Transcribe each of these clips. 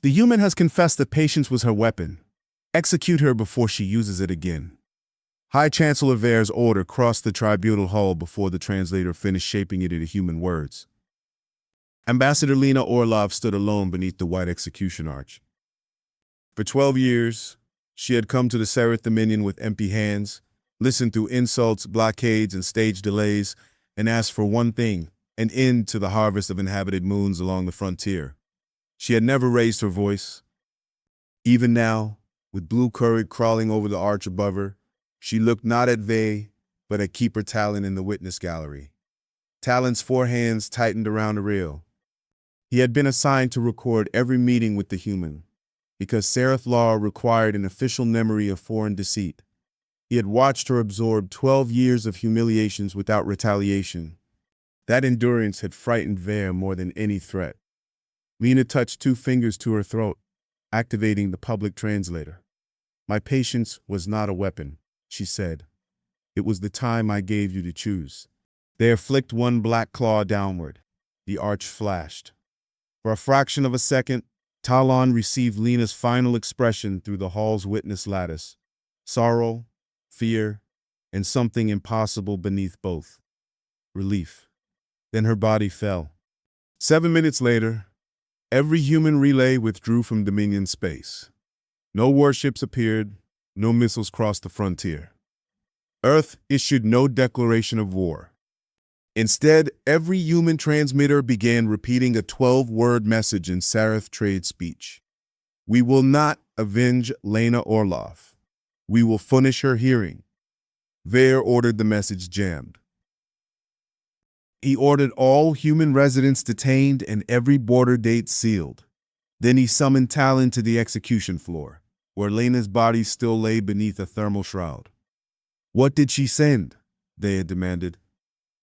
The human has confessed that patience was her weapon. Execute her before she uses it again. High Chancellor Veyr's order crossed the tribunal hall before the translator finished shaping it into human words. Ambassador Lena Orlov stood alone beneath the white execution arch. For 12 years, she had come to the Sereth Dominion with empty hands, listened through insults, blockades, and stage delays, and asked for one thing: an end to the harvest of inhabited moons along the frontier. She had never raised her voice. Even now, with blue current crawling over the arch above her, she looked not at Veyr, but at Keeper Talon in the witness gallery. Talon's 4 hands tightened around the rail. He had been assigned to record every meeting with the human, because Sereth law required an official memory of foreign deceit. He had watched her absorb 12 years of humiliations without retaliation. That endurance had frightened Veyr more than any threat. Lena touched 2 fingers to her throat, activating the public translator. "My patience was not a weapon," she said. "It was the time I gave you to choose." Veyr flicked one black claw downward. The arch flashed. For a fraction of a second, Talon received Lena's final expression through the hall's witness lattice: sorrow, fear, and something impossible beneath both: relief. Then her body fell. 7 minutes later, every human relay withdrew from Dominion space. No warships appeared, no missiles crossed the frontier. Earth issued no declaration of war. Instead, every human transmitter began repeating a 12-word message in Sereth trade speech. "We will not avenge Lena Orlov. We will finish her hearing." Veyr ordered the message jammed. He ordered all human residents detained and every border date sealed. Then he summoned Talon to the execution floor, where Lena's body still lay beneath a thermal shroud. "What did she send?" Veyr demanded.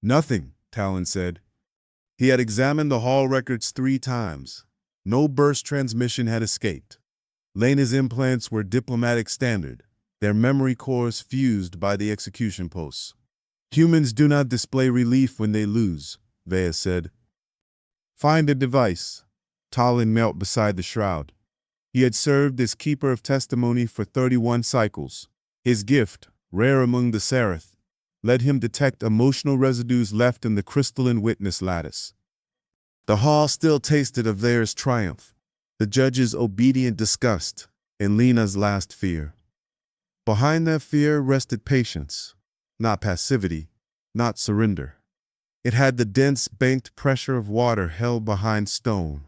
"Nothing," Talon said. He had examined the hall records 3 times. No burst transmission had escaped. Lena's implants were diplomatic standard, their memory cores fused by the execution posts. "Humans do not display relief when they lose," Veyr said. "Find the device." Talon knelt beside the shroud. He had served as keeper of testimony for 31 cycles. His gift, rare among the Sereth, let him detect emotional residues left in the crystalline witness lattice. The hall still tasted of Veyr's triumph, the judge's obedient disgust, and Lena's last fear. Behind that fear rested patience, not passivity, not surrender. It had the dense, banked pressure of water held behind stone.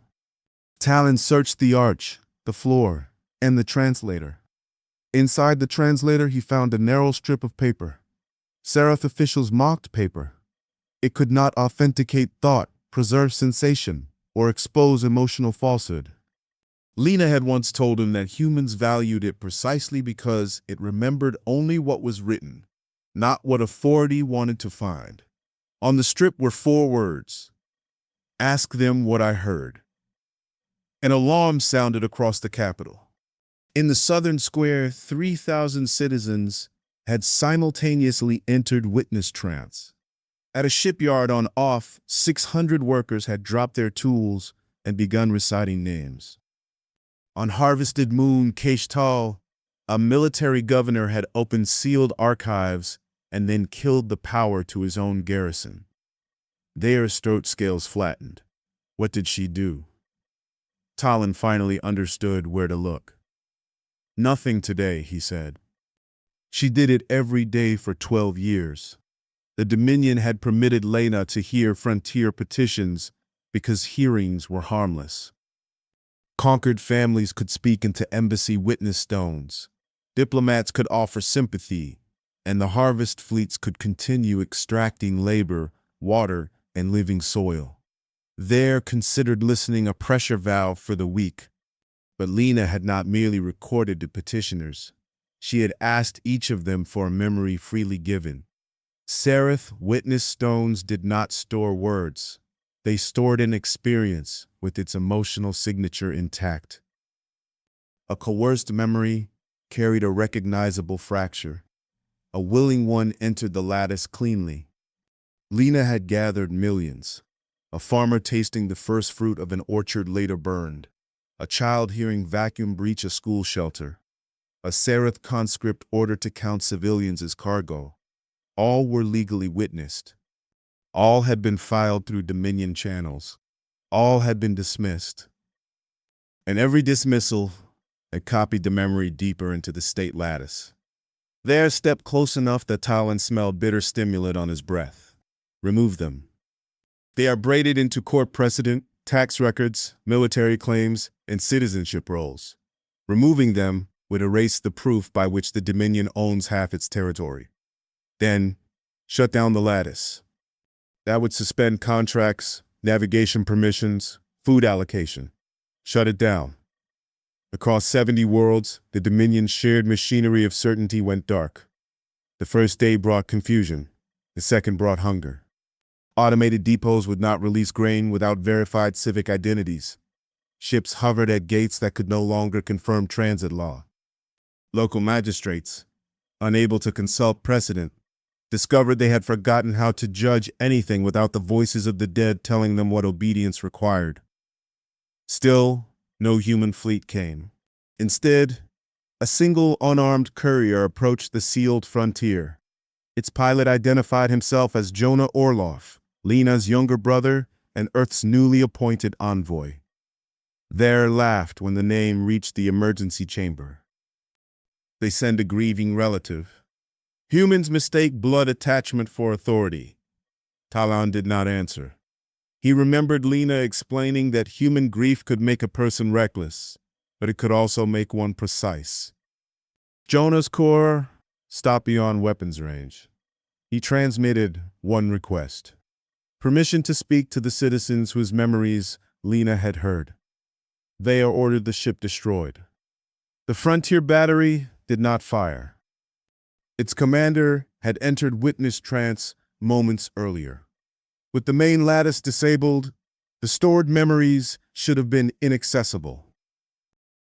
Talon searched the arch, the floor, and the translator. Inside the translator, he found a narrow strip of paper. Sereth officials mocked paper. It could not authenticate thought, preserve sensation, or expose emotional falsehood. Lena had once told him that humans valued it precisely because it remembered only what was written, not what authority wanted to find. On the strip were 4 words: "Ask them what I heard." An alarm sounded across the capital. In the southern square, 3,000 citizens had simultaneously entered witness trance. At a shipyard on off, 600 workers had dropped their tools and begun reciting names. On harvested moon Keshtal, a military governor had opened sealed archives and then killed the power to his own garrison. Veyr's throat scales flattened. What did she do? Talon finally understood where to look. "Nothing today," he said. "She did it every day for 12 years. The Dominion had permitted Lena to hear frontier petitions because hearings were harmless. Conquered families could speak into embassy witness stones. Diplomats could offer sympathy, and the harvest fleets could continue extracting labor, water, and living soil. Veyr considered listening a pressure valve for the weak, but Lena had not merely recorded the petitioners. She had asked each of them for a memory freely given. Sereth witness stones did not store words. They stored an experience with its emotional signature intact. A coerced memory carried a recognizable fracture. A willing one entered the lattice cleanly. Lena had gathered millions. A farmer tasting the first fruit of an orchard later burned. a child hearing vacuum breach a school shelter, a Sereth conscript ordered to count civilians as cargo. All were legally witnessed. All had been filed through Dominion channels. All had been dismissed. And every dismissal had copied the memory deeper into the state lattice. Veyr stepped close enough that Talon smelled bitter stimulant on his breath. Remove them. They are braided into court precedent, tax records, military claims, and citizenship roles. Removing them would erase the proof by which the Dominion owns half its territory. Then, shut down the lattice. That would suspend contracts, navigation permissions, food allocation. Shut it down. Across 70 worlds, the Dominion's shared machinery of certainty went dark. The first day brought confusion. The second brought hunger. Automated depots would not release grain without verified civic identities. Ships hovered at gates that could no longer confirm transit law. Local magistrates, unable to consult precedent, discovered they had forgotten how to judge anything without the voices of the dead telling them what obedience required. Still, no human fleet came. Instead, a single unarmed courier approached the sealed frontier. Its pilot identified himself as Lena Orlov, Lena's younger brother and Earth's newly appointed envoy. Veyr laughed when the name reached the emergency chamber. They send a grieving relative. Humans mistake blood attachment for authority. Talon did not answer. He remembered Lena explaining that human grief could make a person reckless, but it could also make one precise. Jonah's core stopped beyond weapons range. He transmitted one request: permission to speak to the citizens whose memories Lena had heard. Veyr ordered the ship destroyed. The frontier battery did not fire. Its commander had entered witness trance moments earlier. With the main lattice disabled, the stored memories should have been inaccessible.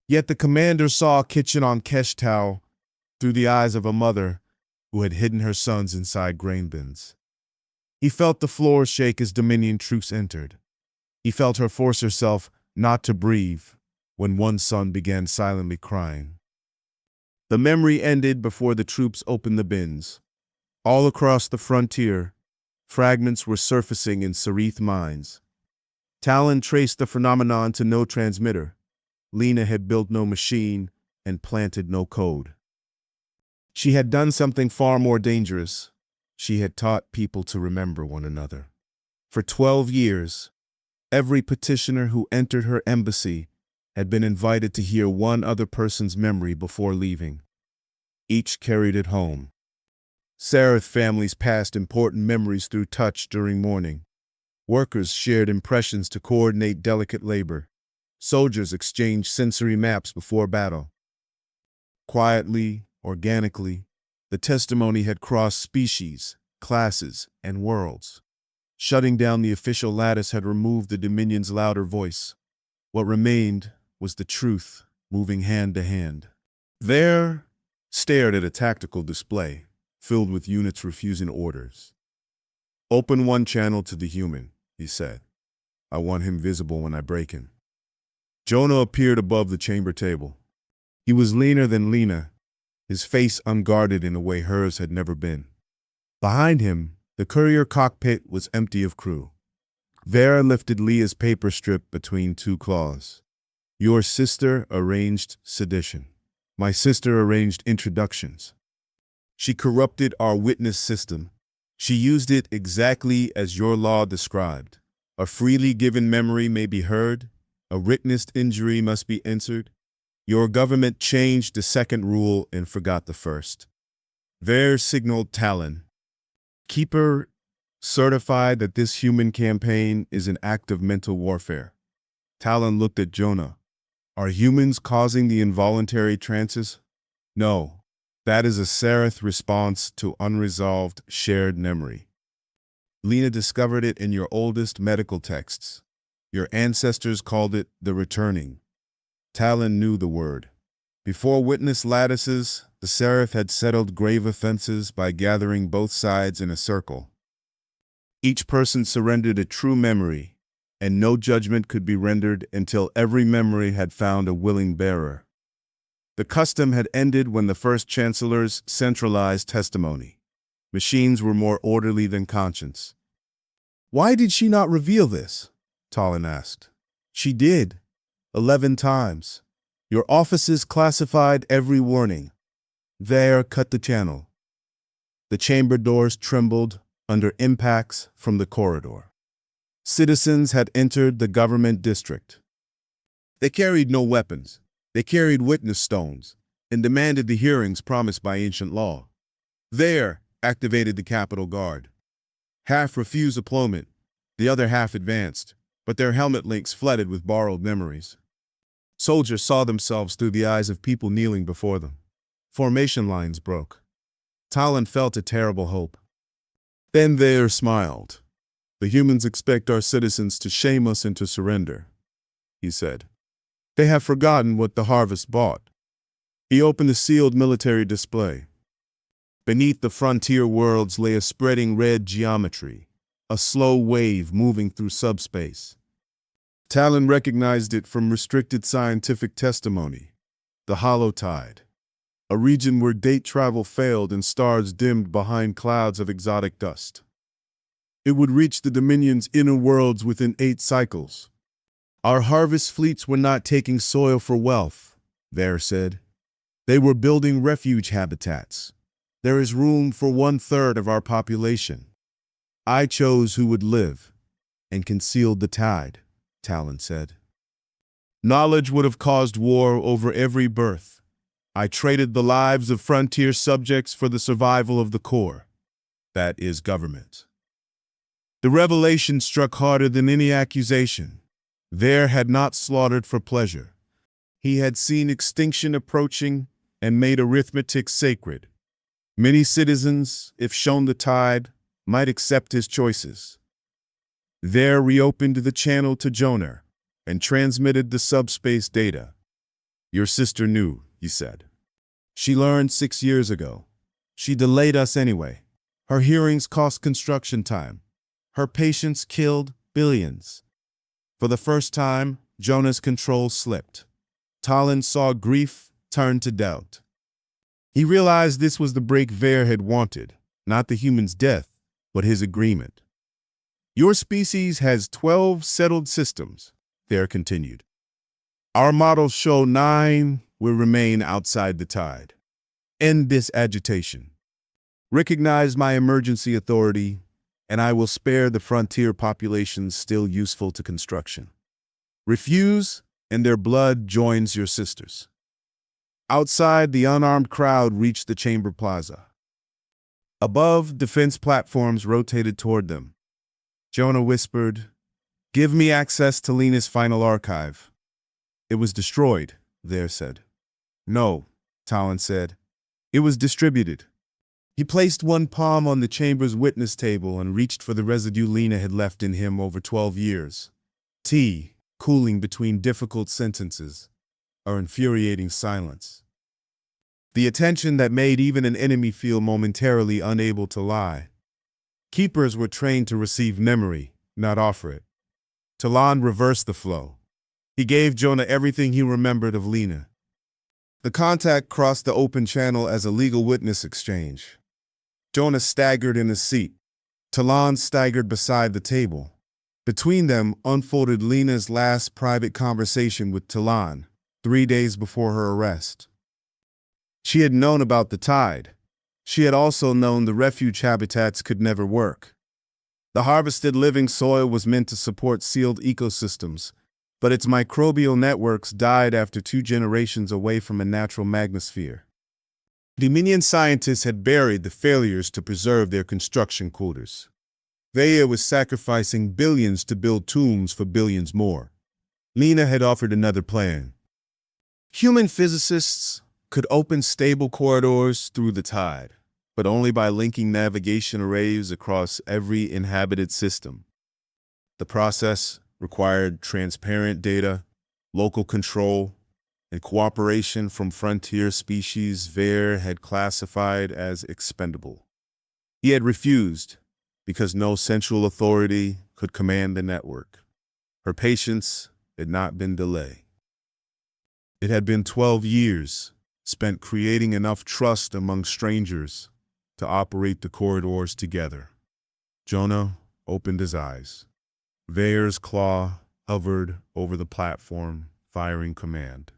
Yet the commander saw a kitchen on Keshtau through the eyes of a mother who had hidden her sons inside grain bins. He felt the floor shake as Dominion troops entered. He felt her force herself not to breathe when one son began silently crying. The memory ended before the troops opened the bins. All across the frontier, fragments were surfacing in Sereth minds. Talon traced the phenomenon to no transmitter. Lena had built no machine and planted no code. She had done something far more dangerous. She had taught people to remember one another. For 12 years, every petitioner who entered her embassy had been invited to hear one other person's memory before leaving. Each carried it home. Sereth families passed important memories through touch during mourning. Workers shared impressions to coordinate delicate labor. Soldiers exchanged sensory maps before battle. Quietly, organically, the testimony had crossed species, classes, and worlds. Shutting down the official lattice had removed the Dominion's louder voice. What remained was the truth, moving hand to hand. Veyr stared at a tactical display, filled with units refusing orders. "Open one channel to the human," he said. "I want him visible when I break him." Jonah appeared above the chamber table. He was leaner than Lena, his face unguarded in a way hers had never been. Behind him, the courier cockpit was empty of crew. Veyr lifted Leah's paper strip between two claws. "Your sister arranged sedition. My sister arranged introductions. She corrupted our witness system. She used it exactly as your law described. A freely given memory may be heard. A witnessed injury must be answered. Your government changed the second rule and forgot the first." Veyr signaled Talon. "Keeper certified that this human campaign is an act of mental warfare." Talon looked at Jonah. "Are humans causing the involuntary trances?" "No. That is a Sereth response to unresolved shared memory. Lena discovered it in your oldest medical texts. Your ancestors called it the returning." Talon knew the word. Before witness lattices, the Sereth had settled grave offenses by gathering both sides in a circle. Each person surrendered a true memory, and no judgment could be rendered until every memory had found a willing bearer. The custom had ended when the first Chancellor's centralized testimony. Machines were more orderly than conscience. "Why did she not reveal this?" Talon asked. "She did. 11 times. Your offices classified every warning." Veyr cut the channel. The chamber doors trembled under impacts from the corridor. Citizens had entered the government district. They carried no weapons. They carried witness stones and demanded the hearings promised by ancient law. Veyr activated the Capitol Guard. Half refused deployment, the other half advanced, but their helmet links flooded with borrowed memories. Soldiers saw themselves through the eyes of people kneeling before them. Formation lines broke. Talon felt a terrible hope. Then Veyr smiled. "The humans expect our citizens to shame us into surrender," he said. "They have forgotten what the harvest bought." He opened the sealed military display. Beneath the frontier worlds lay a spreading red geometry, a slow wave moving through subspace. Talon recognized it from restricted scientific testimony. The Hollow Tide, a region where date travel failed and stars dimmed behind clouds of exotic dust. It would reach the Dominion's inner worlds within 8 cycles. "Our harvest fleets were not taking soil for wealth," Veyr said. "They were building refuge habitats. There is room for 1/3 of our population. I chose who would live and concealed the tide," Talon said. "Knowledge would have caused war over every birth. I traded the lives of frontier subjects for the survival of the core. That is government." The revelation struck harder than any accusation. Veyr had not slaughtered for pleasure. He had seen extinction approaching and made arithmetic sacred. Many citizens, if shown the tide, might accept his choices. Veyr reopened the channel to Jonah and transmitted the subspace data. "Your sister knew," he said. "She learned 6 years ago. She delayed us anyway. Her hearings cost construction time. Her patience killed billions." For the first time, Jonah's control slipped. Talon saw grief turn to doubt. He realized this was the break Veyr had wanted, not the human's death, but his agreement. "Your species has 12 settled systems," Veyr continued. "Our models show 9 will remain outside the tide. End this agitation. Recognize my emergency authority, and I will spare the frontier populations still useful to construction. Refuse, and their blood joins your sisters." Outside, the unarmed crowd reached the chamber plaza. Above, defense platforms rotated toward them. Jonah whispered, "Give me access to Lena's final archive." "It was destroyed," Veyr said. "No," Talon said. "It was distributed." He placed one palm on the chamber's witness table and reached for the residue Lena had left in him over 12 years. Tea, cooling between difficult sentences, or infuriating silence. The attention that made even an enemy feel momentarily unable to lie. Keepers were trained to receive memory, not offer it. Talon reversed the flow. He gave Jonah everything he remembered of Lena. The contact crossed the open channel as a legal witness exchange. Jonah staggered in his seat. Talon staggered beside the table. Between them unfolded Lena's last private conversation with Talon, 3 days before her arrest. She had known about the tide. She had also known the refuge habitats could never work. The harvested living soil was meant to support sealed ecosystems, but its microbial networks died after 2 generations away from a natural magnosphere. Dominion scientists had buried the failures to preserve their construction quarters. Veyr was sacrificing billions to build tombs for billions more. Lena had offered another plan. Human physicists could open stable corridors through the tide, but only by linking navigation arrays across every inhabited system. The process required transparent data, local control, and cooperation from frontier species Veyr had classified as expendable. He had refused because no central authority could command the network. Her patience had not been delayed. It had been 12 years spent creating enough trust among strangers to operate the corridors together. Jonah opened his eyes. Veyr's claw hovered over the platform, firing command.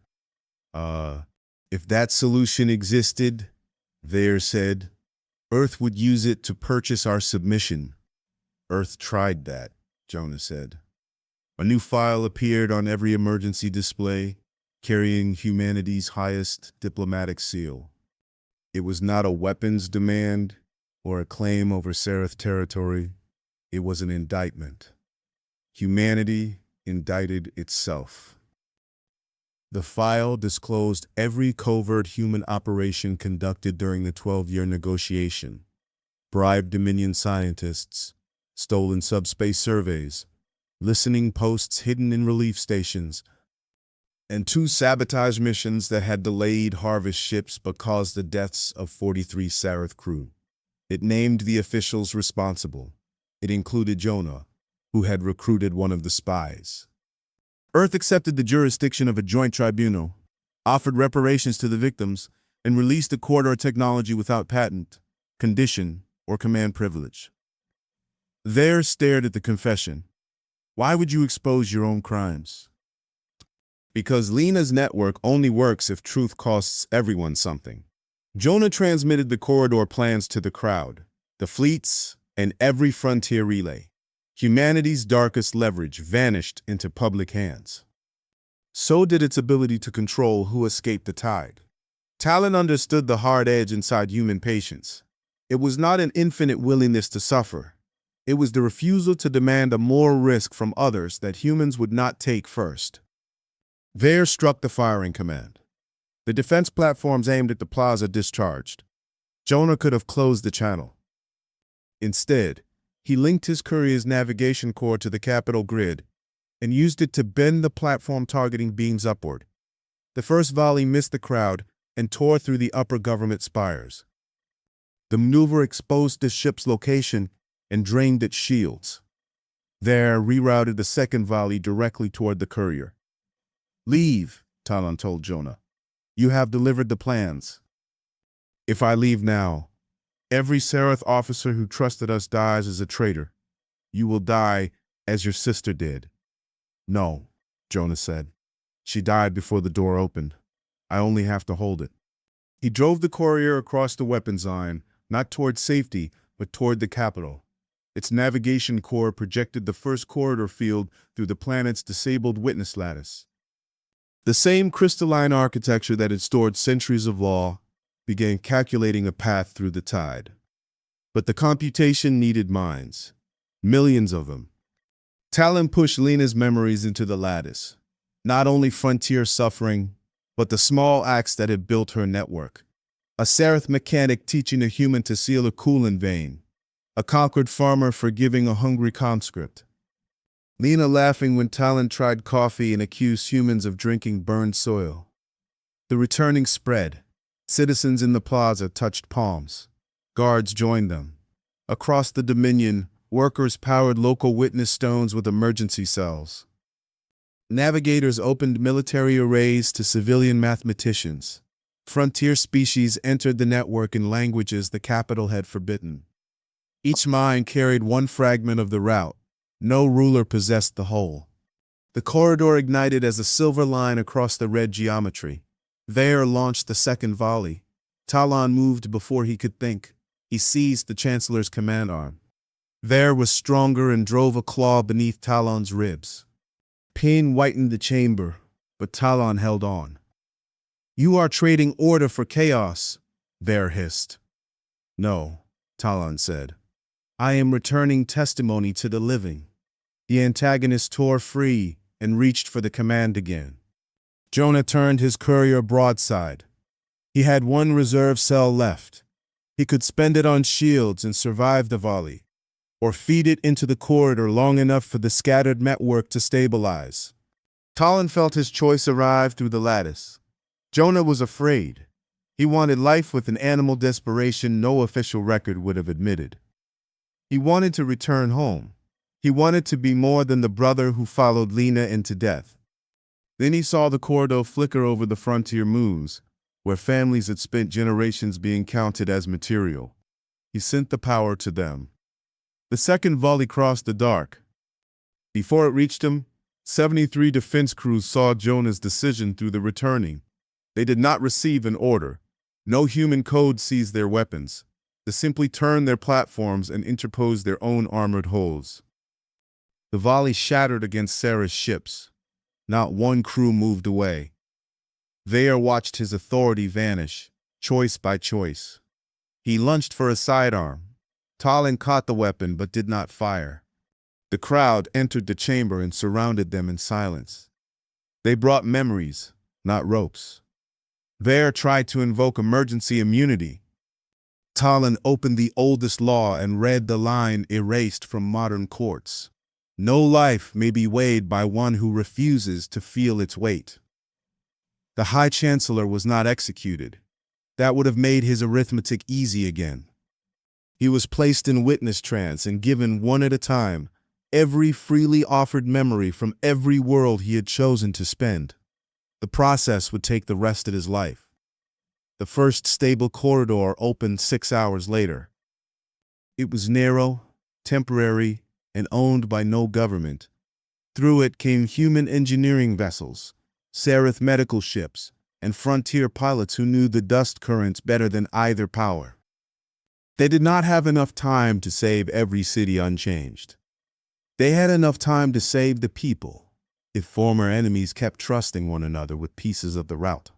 If that solution existed, Veyr said, Earth would use it to purchase our submission. Earth tried that, Jonah said. A new file appeared on every emergency display, carrying humanity's highest diplomatic seal. It was not a weapons demand or a claim over Sereth territory. It was an indictment. Humanity indicted itself. The file disclosed every covert human operation conducted during the 12-year negotiation, bribed Dominion scientists, stolen subspace surveys, listening posts hidden in relief stations, and 2 sabotage missions that had delayed harvest ships but caused the deaths of 43 Sereth crew. It named the officials responsible. It included Jonah, who had recruited one of the spies. Earth accepted the jurisdiction of a joint tribunal, offered reparations to the victims, and released the corridor technology without patent, condition, or command privilege. Veyr stared at the confession. Why would you expose your own crimes? Because Lena's network only works if truth costs everyone something. Jonah transmitted the corridor plans to the crowd, the fleets, and every frontier relay. Humanity's darkest leverage vanished into public hands. So did its ability to control who escaped the tide. Talon understood the hard edge inside human patience. It was not an infinite willingness to suffer. It was the refusal to demand a moral risk from others that humans would not take first. Veyr struck the firing command. The defense platforms aimed at the plaza discharged. Jonah could have closed the channel. Instead, he linked his courier's navigation core to the capital grid and used it to bend the platform targeting beams upward. The first volley missed the crowd and tore through the upper government spires. The maneuver exposed the ship's location and drained its shields. Veyr rerouted the second volley directly toward the courier. Leave, Talon told Jonah. You have delivered the plans. If I leave now, every Sereth officer who trusted us dies as a traitor. You will die as your sister did. No, Jonah said. She died before the door opened. I only have to hold it. He drove the courier across the weapons line, not toward safety, but toward the capital. Its navigation core projected the first corridor field through the planet's disabled witness lattice. The same crystalline architecture that had stored centuries of law began calculating a path through the tide. But the computation needed minds, millions of them. Talon pushed Lena's memories into the lattice, not only frontier suffering, but the small acts that had built her network. A Sereth mechanic teaching a human to seal a coolant vein, a conquered farmer forgiving a hungry conscript. Lena laughing when Talon tried coffee and accused humans of drinking burned soil. The returning spread. Citizens in the plaza touched palms. Guards joined them. Across the Dominion, workers powered local witness stones with emergency cells. Navigators opened military arrays to civilian mathematicians. Frontier species entered the network in languages the capital had forbidden. Each mind carried one fragment of the route. No ruler possessed the whole. The corridor ignited as a silver line across the red geometry. Veyr launched the second volley. Talon moved before he could think. He seized the Chancellor's command arm. Veyr was stronger and drove a claw beneath Talon's ribs. Pain whitened the chamber, but Talon held on. You are trading order for chaos, Veyr hissed. No, Talon said. I am returning testimony to the living. The antagonist tore free and reached for the command again. Jonah turned his courier broadside. He had one reserve cell left. He could spend it on shields and survive the volley, or feed it into the corridor long enough for the scattered network to stabilize. Talon felt his choice arrive through the lattice. Jonah was afraid. He wanted life with an animal desperation no official record would have admitted. He wanted to return home, He wanted to be more than the brother who followed Lena into death. Then he saw the corridor flicker over the frontier moons, where families had spent generations being counted as material. He sent the power to them. The second volley crossed the dark. Before it reached him, 73 defense crews saw Jonah's decision through the returning. They did not receive an order. No human code seized their weapons. They simply turned their platforms and interposed their own armored holes. The volley shattered against Sereth's ships. Not one crew moved away. Veyr watched his authority vanish, choice by choice. He lunged for a sidearm. Talon caught the weapon but did not fire. The crowd entered the chamber and surrounded them in silence. They brought memories, not ropes. Veyr tried to invoke emergency immunity. Talon opened the oldest law and read the line erased from modern courts. No life may be weighed by one who refuses to feel its weight. The High Chancellor was not executed. That would have made his arithmetic easy again. He was placed in witness trance and given one at a time every freely offered memory from every world he had chosen to spend. The process would take the rest of his life. The first stable corridor opened 6 hours later. It was narrow, temporary, and owned by no government. Through it came human engineering vessels, Sereth medical ships, and frontier pilots who knew the dust currents better than either power. They did not have enough time to save every city unchanged. They had enough time to save the people, if former enemies kept trusting one another with pieces of the route.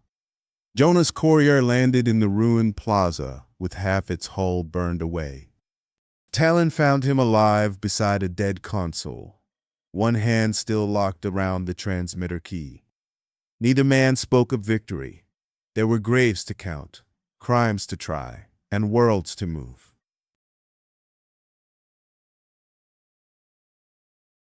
Jonah's courier landed in the ruined plaza with half its hull burned away. Talon found him alive beside a dead console, one hand still locked around the transmitter key. Neither man spoke of victory. There were graves to count, crimes to try, and worlds to move.